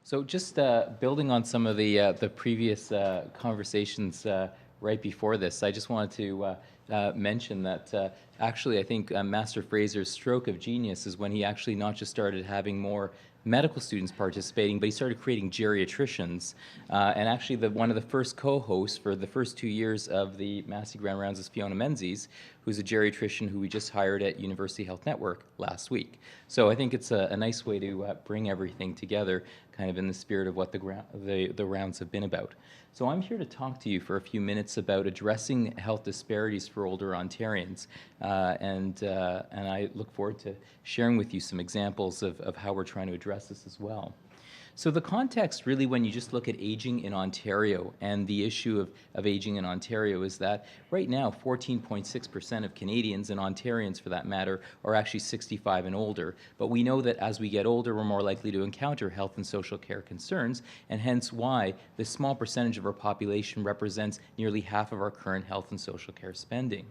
So just building on some of the previous conversations right before this, I just wanted to mention that actually I think Master Fraser's stroke of genius is when he actually not just started having more medical students participating, but he started creating geriatricians. And actually one of the first co-hosts for the first 2 years of the Massey Grand Rounds is Fiona Menzies, who's a geriatrician who we just hired at University Health Network last week. So I think it's a nice way to bring everything together, kind of in the spirit of what the rounds have been about. So I'm here to talk to you for a few minutes about addressing health disparities for older Ontarians, and I look forward to sharing with you some examples of how we're trying to address this as well. So the context really, when you just look at aging in Ontario and the issue of aging in Ontario, is that right now 14.6% of Canadians, and Ontarians for that matter, are actually 65 and older. But we know that as we get older, we're more likely to encounter health and social care concerns, and hence why this small percentage of our population represents nearly half of our current health and social care spending.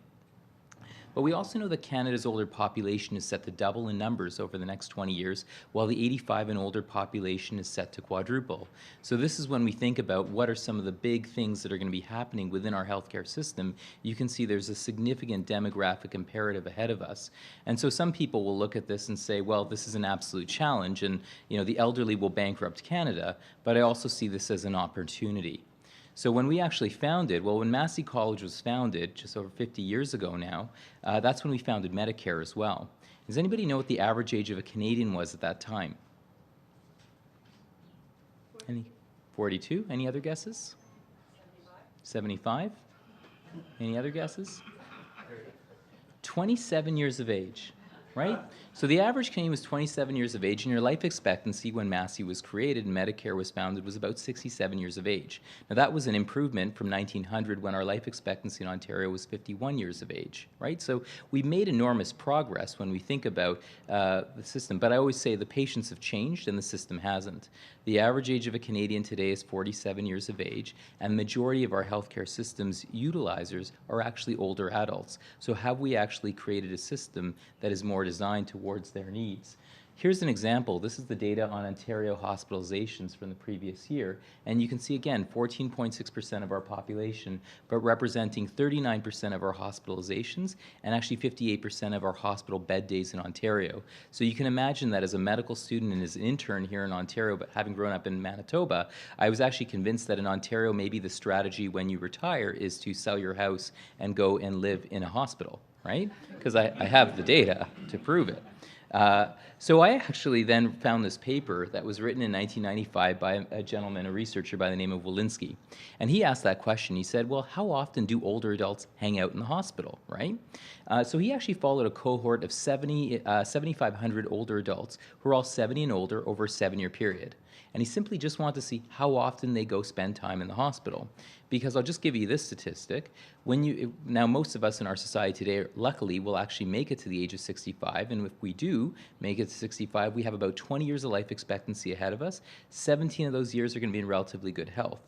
But we also know that Canada's older population is set to double in numbers over the next 20 years, while the 85 and older population is set to quadruple. So this is when we think about what are some of the big things that are going to be happening within our healthcare system. You can see there's a significant demographic imperative ahead of us. And so some people will look at this and say, well, this is an absolute challenge, and the elderly will bankrupt Canada, but I also see this as an opportunity. So when we actually founded, well, when Massey College was founded, just over 50 years ago now, that's when we founded Medicare as well. Does anybody know what the average age of a Canadian was at that time? 42? Any other guesses? 75? Any other guesses? 27 years of age, right? So the average Canadian was 27 years of age, and your life expectancy when Massey was created and Medicare was founded was about 67 years of age. Now that was an improvement from 1900, when our life expectancy in Ontario was 51 years of age, right? So we've made enormous progress when we think about the system, but I always say the patients have changed and the system hasn't. The average age of a Canadian today is 47 years of age, and the majority of our healthcare system's utilizers are actually older adults. So have we actually created a system that is more designed towards their needs? Here's an example. This is the data on Ontario hospitalizations from the previous year, and you can see again 14.6% of our population, but representing 39% of our hospitalizations and actually 58% of our hospital bed days in Ontario. So you can imagine that as a medical student and as an intern here in Ontario, but having grown up in Manitoba, I was actually convinced that in Ontario maybe the strategy when you retire is to sell your house and go and live in a hospital, right? Because I have the data to prove it. So I actually then found this paper that was written in 1995 by a gentleman, a researcher by the name of Walensky. And he asked that question. He said, well, how often do older adults hang out in the hospital, right? So he actually followed a cohort of 7,500 older adults who are all 70 and older over a 7-year period. And he simply just wanted to see how often they go spend time in the hospital. Because I'll just give you this statistic. Now most of us in our society today, luckily, will actually make it to the age of 65. And if we do make it to 65, we have about 20 years of life expectancy ahead of us. 17 of those years are going to be in relatively good health.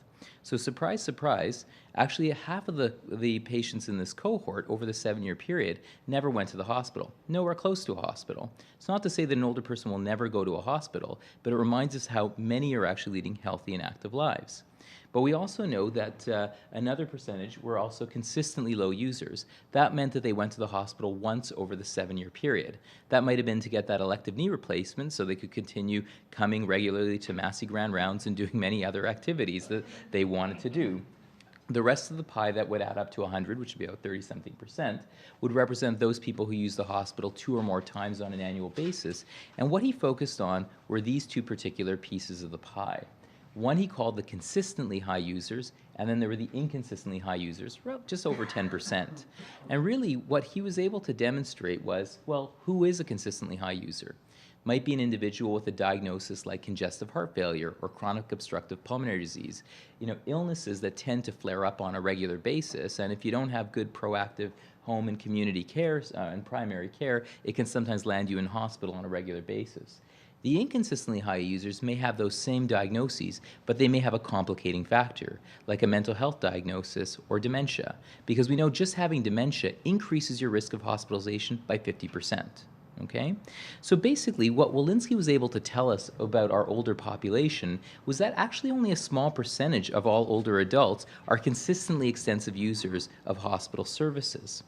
So surprise, surprise, actually half of the patients in this cohort over the 7-year period never went to the hospital, nowhere close to a hospital. It's not to say that an older person will never go to a hospital, but it reminds us how many are actually leading healthy and active lives. But we also know that another percentage were also consistently low users. That meant that they went to the hospital once over the 7-year period. That might have been to get that elective knee replacement so they could continue coming regularly to Massey Grand Rounds and doing many other activities that they wanted to do. The rest of the pie that would add up to 100, which would be about 30-something%, would represent those people who use the hospital 2 or more times on an annual basis. And what he focused on were these two particular pieces of the pie. One he called the consistently high users, and then there were the inconsistently high users, just over 10%. And really what he was able to demonstrate was, well, who is a consistently high user? Might be an individual with a diagnosis like congestive heart failure or chronic obstructive pulmonary disease, illnesses that tend to flare up on a regular basis. And if you don't have good proactive home and community care and primary care, it can sometimes land you in hospital on a regular basis. The inconsistently high users may have those same diagnoses, but they may have a complicating factor, like a mental health diagnosis or dementia, because we know just having dementia increases your risk of hospitalization by 50%. Okay? So basically, what Walensky was able to tell us about our older population was that actually only a small percentage of all older adults are consistently extensive users of hospital services.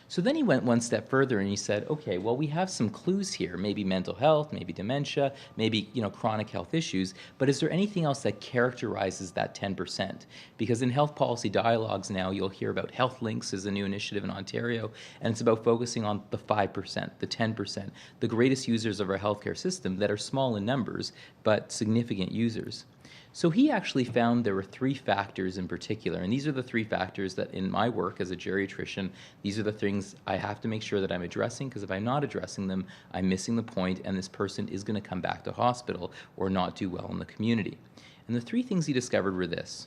So then he went one step further and he said, okay, well, we have some clues here, maybe mental health, maybe dementia, maybe, chronic health issues, but is there anything else that characterizes that 10%? Because in health policy dialogues now, you'll hear about Health Links as a new initiative in Ontario, and it's about focusing on the 5%, the 10%, the greatest users of our healthcare system that are small in numbers, but significant users. So he actually found there were 3 factors in particular, and these are the 3 factors that in my work as a geriatrician, these are the things I have to make sure that I'm addressing, because if I'm not addressing them, I'm missing the point, and this person is going to come back to hospital or not do well in the community. And the 3 things he discovered were this.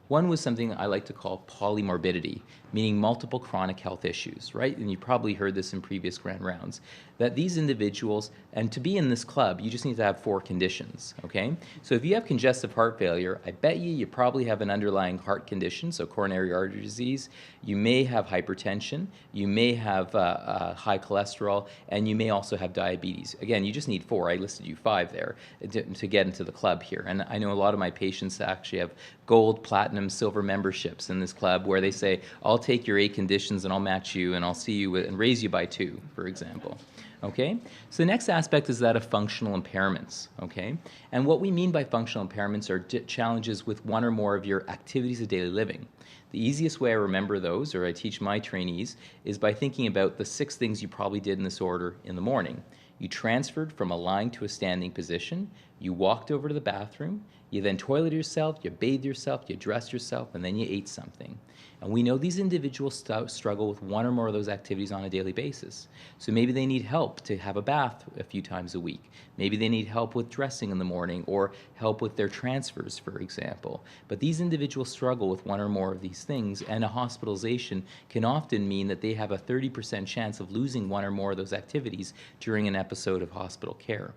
One was something I like to call polymorbidity, meaning multiple chronic health issues, right? And you probably heard this in previous grand rounds, that these individuals, and to be in this club, you just need to have 4 conditions, okay? So if you have congestive heart failure, I bet you probably have an underlying heart condition, so coronary artery disease. You may have hypertension, you may have high cholesterol, and you may also have diabetes. Again, you just need 4. I listed you 5 there to get into the club here. And I know a lot of my patients actually have gold, platinum, silver memberships in this club where they say, I'll take your 8 conditions and I'll match you and I'll see you and raise you by 2, for example. Okay? So the next aspect is that of functional impairments, okay? And what we mean by functional impairments are challenges with one or more of your activities of daily living. The easiest way I remember those, or I teach my trainees, is by thinking about the 6 things you probably did in this order in the morning. You transferred from a lying to a standing position, you walked over to the bathroom, you then toileted yourself, you bathed yourself, you dressed yourself, and then you ate something. And we know these individuals struggle with one or more of those activities on a daily basis. So maybe they need help to have a bath a few times a week. Maybe they need help with dressing in the morning or help with their transfers, for example. But these individuals struggle with one or more of these things, and a hospitalization can often mean that they have a 30% chance of losing one or more of those activities during an episode of hospital care.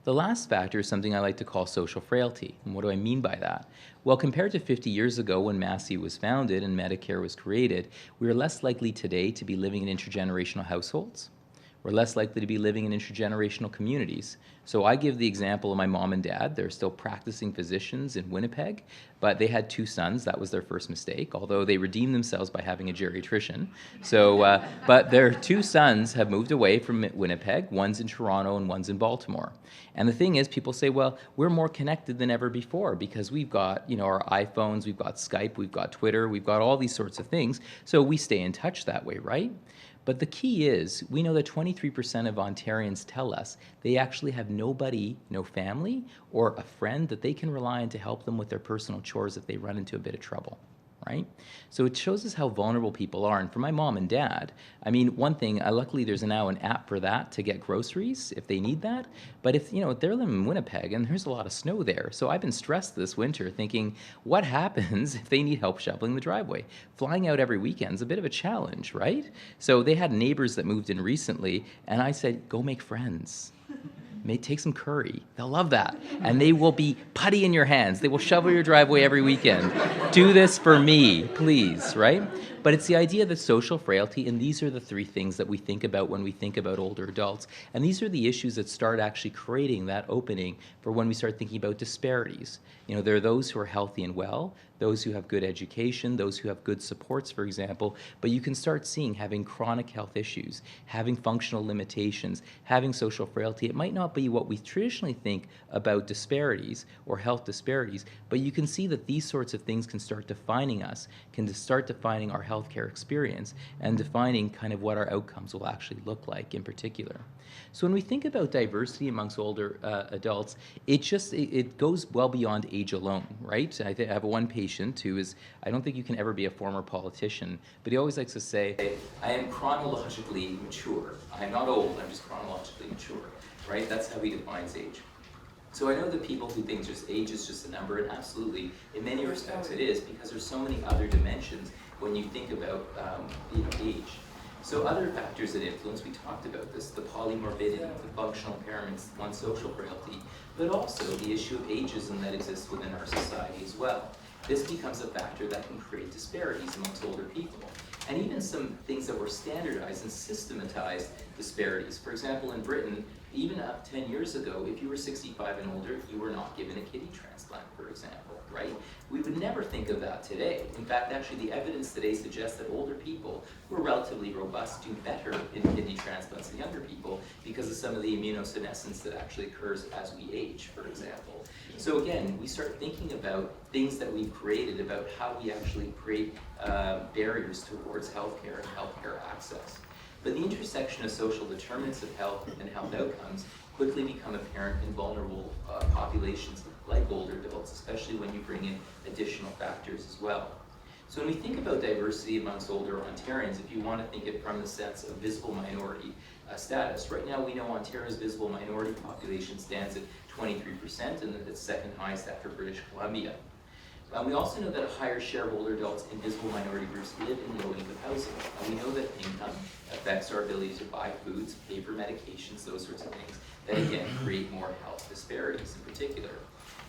The last factor is something I like to call social frailty. And what do I mean by that? Well, compared to 50 years ago when Massey was founded and Medicare was created, we are less likely today to be living in intergenerational households. We're less likely to be living in intergenerational communities. So I give the example of my mom and dad. They're still practicing physicians in Winnipeg, but they had 2 sons. That was their first mistake, although they redeemed themselves by having a geriatrician. So, but their 2 sons have moved away from Winnipeg. One's in Toronto and one's in Baltimore. And the thing is, people say, well, we're more connected than ever before because we've got, our iPhones, we've got Skype, we've got Twitter, we've got all these sorts of things. So we stay in touch that way, right? But the key is, we know that 23% of Ontarians tell us they actually have nobody, no family, or a friend that they can rely on to help them with their personal chores if they run into a bit of trouble, right? So it shows us how vulnerable people are. And for my mom and dad, I mean, one thing, luckily there's now an app for that to get groceries if they need that. But if, they're living in Winnipeg and there's a lot of snow there. So I've been stressed this winter thinking, what happens if they need help shoveling the driveway? Flying out every weekend is a bit of a challenge, right? So they had neighbors that moved in recently, and I said, go make friends. Take some curry. They'll love that. And they will be putty in your hands. They will shovel your driveway every weekend. Do this for me, please, right? But it's the idea that social frailty, and these are the 3 things that we think about when we think about older adults. And these are the issues that start actually creating that opening for when we start thinking about disparities. There are those who are healthy and well, those who have good education, those who have good supports, for example, but you can start seeing having chronic health issues, having functional limitations, having social frailty. It might not be what we traditionally think about disparities or health disparities, but you can see that these sorts of things can start defining us, can start defining our healthcare experience, and defining kind of what our outcomes will actually look like in particular. So when we think about diversity amongst older adults, it goes well beyond age alone, right? I have one patient who is, I don't think you can ever be a former politician, but he always likes to say, I am chronologically mature. I'm not old, I'm just chronologically mature, right? That's how he defines age. So I know that people who think just age is just a number, and absolutely, in many respects it is, because there's so many other dimensions when you think about age. So other factors that influence, we talked about this, the polymorbidity, the functional impairments, one social frailty, but also the issue of ageism that exists within our society as well. This becomes a factor that can create disparities amongst older people. and even some things that were standardized and systematized disparities. For example, in Britain, even up 10 years ago, if you were 65 and older, you were not given a kidney transplant, for example, right? We would never think of that today. In fact, actually, the evidence today suggests that older people who are relatively robust do better in kidney transplants than younger people because of some of the immunosenescence that actually occurs as we age, for example. So again, we start thinking about things that we've created, about how we actually create barriers towards healthcare and healthcare access. But the intersection of social determinants of health and health outcomes quickly become apparent in vulnerable populations like older adults, especially when you bring in additional factors as well. So when we think about diversity amongst older Ontarians, if you want to think it from the sense of visible minority status, right now we know Ontario's visible minority population stands at 23%, and it's second highest after British Columbia. We also know that a higher share of older adults in visible minority groups live in low-income housing. And we know that income affects our ability to buy foods, pay for medications, those sorts of things, that again create more health disparities in particular.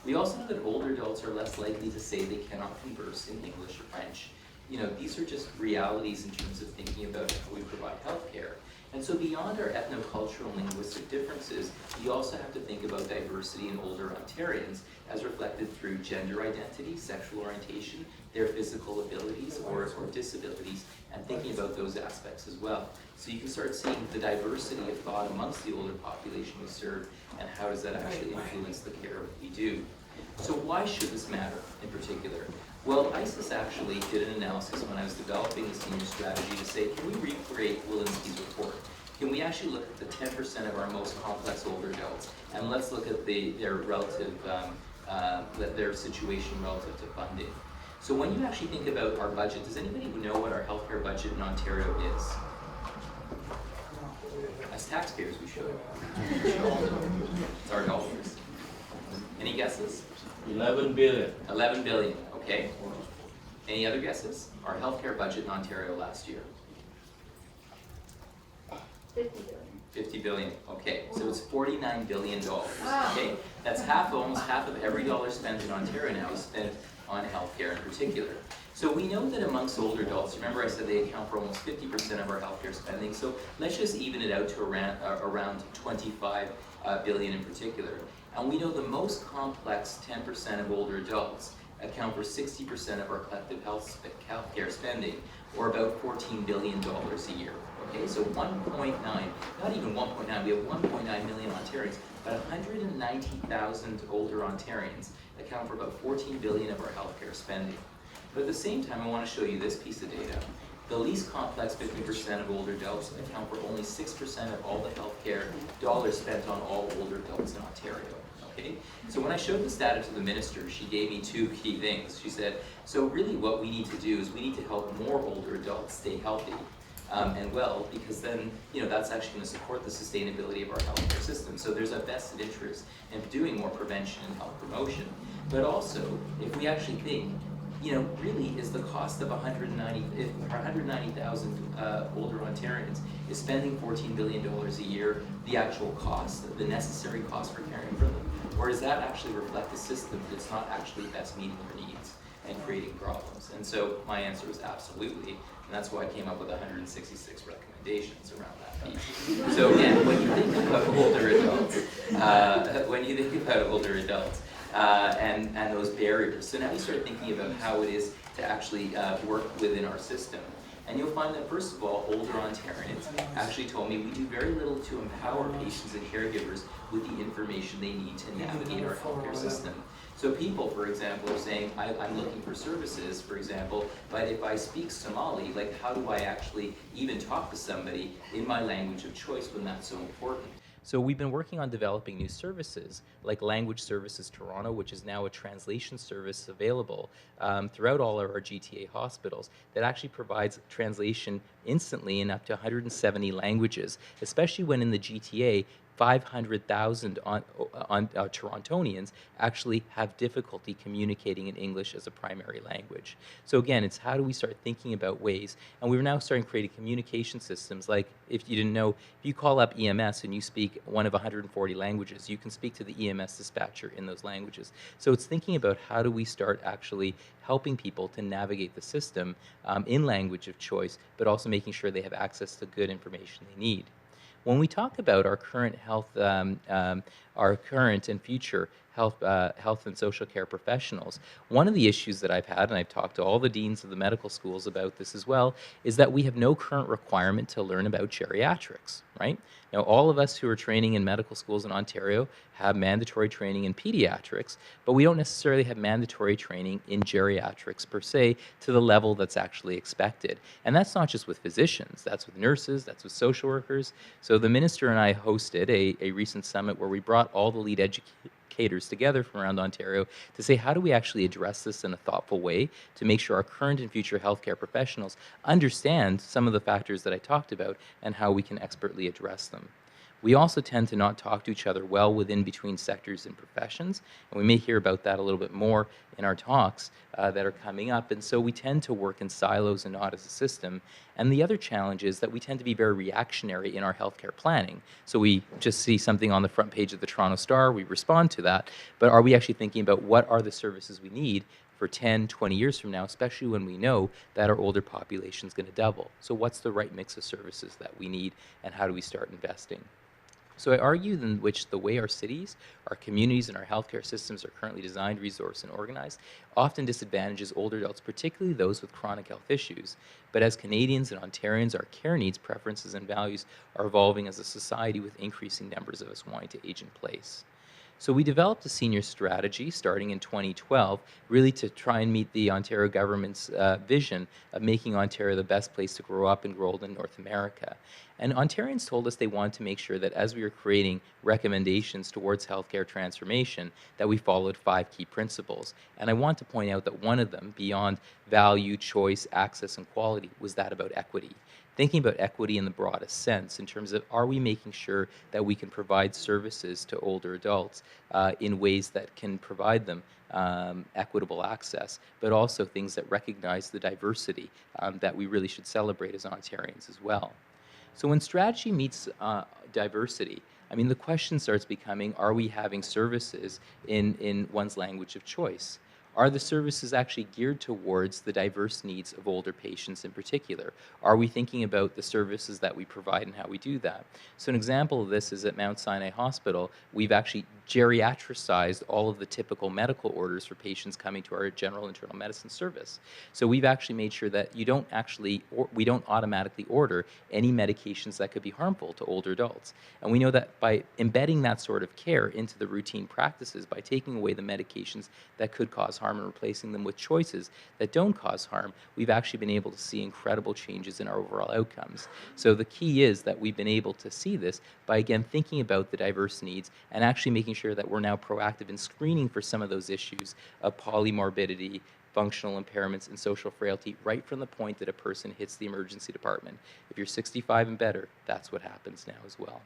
We also know that older adults are less likely to say they cannot converse in English or French. You know, these are just realities in terms of thinking about how we provide health care. And so beyond our ethnocultural and linguistic differences, we also have to think about diversity in older Ontarians as reflected through gender identity, sexual orientation, their physical abilities or disabilities, and thinking about those aspects as well. So you can start seeing the diversity of thought amongst the older population we serve, and how does that actually influence the care that we do. So why should this matter in particular? Well, ISIS actually did an analysis when I was developing the senior strategy to say, can we recreate Walensky's report? Can we actually look at the 10% of our most complex older adults, and let's look at their relative, their situation relative to funding. So when you actually think about our budget, does anybody know what our healthcare budget in Ontario is? As taxpayers, we should. It's our dollars. Any guesses? 11 billion. 11 billion, okay. Any other guesses? Our healthcare budget in Ontario last year? 50 billion. 50 billion, okay. So it's $49 billion, okay? That's almost half of every dollar spent in Ontario now is spent on healthcare in particular. So we know that amongst older adults, remember I said they account for almost 50% of our healthcare spending, so let's just even it out to around 25 billion in particular. And we know the most complex 10% of older adults account for 60% of our collective healthcare spending, or about $14 billion a year. Okay, so 1.9, not even 1.9, we have 1.9 million Ontarians, but 190,000 older Ontarians account for about 14 billion of our healthcare spending. But at the same time, I want to show you this piece of data. The least complex 50% of older adults account for only 6% of all the healthcare dollars spent on all older adults in Ontario. Okay? So when I showed this data to the minister, she gave me two key things. She said, so really what we need to do is we need to help more older adults stay healthy and well, because then, you know, that's actually going to support the sustainability of our healthcare system. So there's a vested interest in doing more prevention and health promotion. But also, if we actually think, you know, really is the cost of 190,000 older Ontarians is spending $14 billion a year, the actual cost, the necessary cost for caring for them? Or does that actually reflect a system that's not actually best meeting their needs and creating problems? And so my answer was absolutely, and that's why I came up with 166 recommendations around that piece. So again, when you think about older adults, and those barriers, so now you start thinking about how it is to actually work within our system. And you'll find that, first of all, older Ontarians actually told me we do very little to empower patients and caregivers with the information they need to navigate our healthcare system. So people, for example, are saying, I'm looking for services, for example, but if I speak Somali, like how do I actually even talk to somebody in my language of choice when that's so important? So we've been working on developing new services, like Language Services Toronto, which is now a translation service available throughout all of our GTA hospitals that actually provides translation instantly in up to 170 languages, especially when in the GTA, 500,000 Torontonians actually have difficulty communicating in English as a primary language. So again, it's how do we start thinking about ways, and we're now starting creating communication systems. Like, if you didn't know, if you call up EMS and you speak one of 140 languages, you can speak to the EMS dispatcher in those languages. So it's thinking about how do we start actually helping people to navigate the system in language of choice, but also making sure they have access to good information they need. When we talk about our current health, our current and future health and social care professionals, one of the issues that I've had, and I've talked to all the deans of the medical schools about this as well, is that we have no current requirement to learn about geriatrics, right? Now, all of us who are training in medical schools in Ontario have mandatory training in pediatrics, but we don't necessarily have mandatory training in geriatrics per se to the level that's actually expected. And that's not just with physicians, that's with nurses, that's with social workers. So the minister and I hosted a recent summit where we brought all the lead educators together from around Ontario to say, how do we actually address this in a thoughtful way to make sure our current and future healthcare professionals understand some of the factors that I talked about and how we can expertly address them. We also tend to not talk to each other well within between sectors and professions, and we may hear about that a little bit more in our talks that are coming up, and so we tend to work in silos and not as a system. And the other challenge is that we tend to be very reactionary in our healthcare planning. So we just see something on the front page of the Toronto Star, we respond to that, but are we actually thinking about what are the services we need for 10, 20 years from now, especially when we know that our older population is going to double? So what's the right mix of services that we need, and how do we start investing? So I argue in which the way our cities, our communities, and our healthcare systems are currently designed, resourced, and organized often disadvantages older adults, particularly those with chronic health issues. But as Canadians and Ontarians, our care needs, preferences, and values are evolving as a society with increasing numbers of us wanting to age in place. So we developed a senior strategy starting in 2012, really to try and meet the Ontario government's vision of making Ontario the best place to grow up and grow old in North America. And Ontarians told us they wanted to make sure that as we were creating recommendations towards healthcare transformation, that we followed 5 key principles. And I want to point out that one of them, beyond value, choice, access, and quality, was that about equity. Thinking about equity in the broadest sense, in terms of, are we making sure that we can provide services to older adults in ways that can provide them equitable access, but also things that recognize the diversity that we really should celebrate as Ontarians as well. So when strategy meets diversity, I mean, the question starts becoming, are we having services in one's language of choice? Are the services actually geared towards the diverse needs of older patients in particular? Are we thinking about the services that we provide and how we do that? So an example of this is at Mount Sinai Hospital, we've actually geriatricized all of the typical medical orders for patients coming to our general internal medicine service. So we've actually made sure that we don't automatically order any medications that could be harmful to older adults. And we know that by embedding that sort of care into the routine practices, by taking away the medications that could cause harm and replacing them with choices that don't cause harm, we've actually been able to see incredible changes in our overall outcomes. So the key is that we've been able to see this by, again, thinking about the diverse needs and actually making sure that we're now proactive in screening for some of those issues of polymorbidity, functional impairments, and social frailty right from the point that a person hits the emergency department. If you're 65 and better, that's what happens now as well.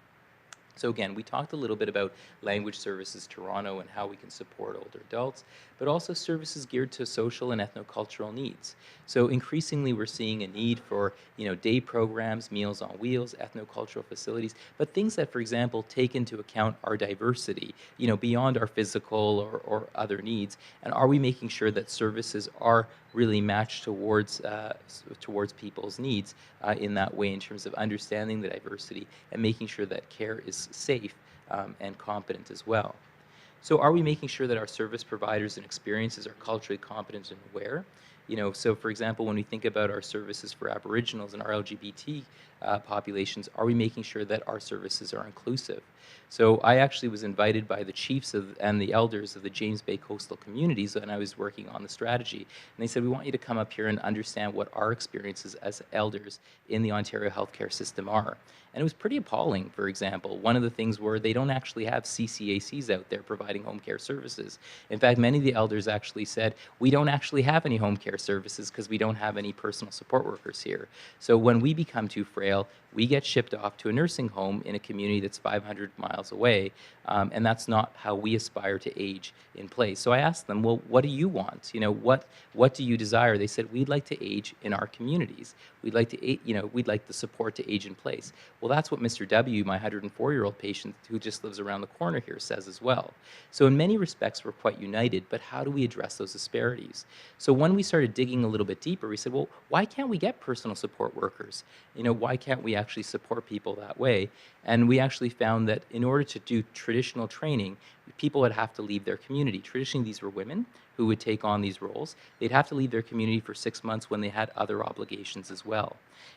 So again, we talked a little bit about Language Services Toronto and how we can support older adults, but also services geared to social and ethnocultural needs. So increasingly we're seeing a need for, day programs, Meals on Wheels, ethnocultural facilities, but things that, for example, take into account our diversity, beyond our physical or other needs. And are we making sure that services are really matched towards people's needs in that way, in terms of understanding the diversity and making sure that care is safe and competent as well. So are we making sure that our service providers and experiences are culturally competent and aware? So for example, when we think about our services for Aboriginals and our LGBT populations, are we making sure that our services are inclusive? So I actually was invited by the chiefs and the elders of the James Bay coastal communities, and I was working on the strategy. And they said, we want you to come up here and understand what our experiences as elders in the Ontario healthcare system are. And it was pretty appalling, for example. One of the things were they don't actually have CCACs out there providing home care services. In fact, many of the elders actually said, we don't actually have any home care care services because we don't have any personal support workers here. So when we become too frail, we get shipped off to a nursing home in a community that's 500 miles away, and that's not how we aspire to age in place. So I asked them, well, what do you want? What do you desire? They said, we'd like to age in our communities. We'd like to, we'd like the support to age in place. Well, that's what Mr. W, my 104-year-old patient who just lives around the corner here, says as well. So in many respects, we're quite united, but how do we address those disparities? So when we started digging a little bit deeper, we said, well, why can't we get personal support workers? Why can't we actually support people that way? And we actually found that in order to do traditional training, people would have to leave their community. Traditionally, these were women who would take on these roles. They'd have to leave their community for 6 months when they had other obligations as well.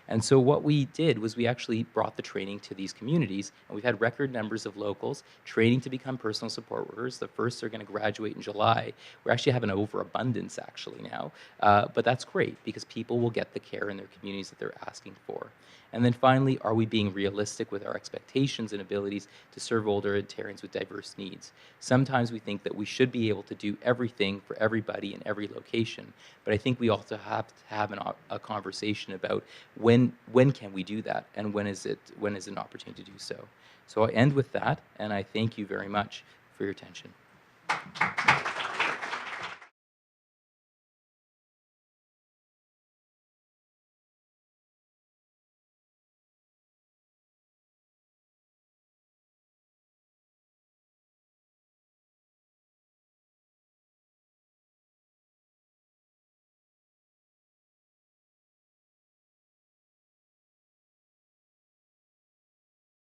And so what we did was we actually brought the training to these communities, and we've had record numbers of locals training to become personal support workers. The first are going to graduate in July. We're actually having an overabundance actually now, but that's great because people will get the care in their communities that they're asking for. And then finally, are we being realistic with our expectations and abilities to serve older Ontarians with diverse needs? Sometimes we think that we should be able to do everything for everybody in every location, but I think we also have to have a conversation about when can we do that, and when is an opportunity to do so. So I end with that, and I thank you very much for your attention.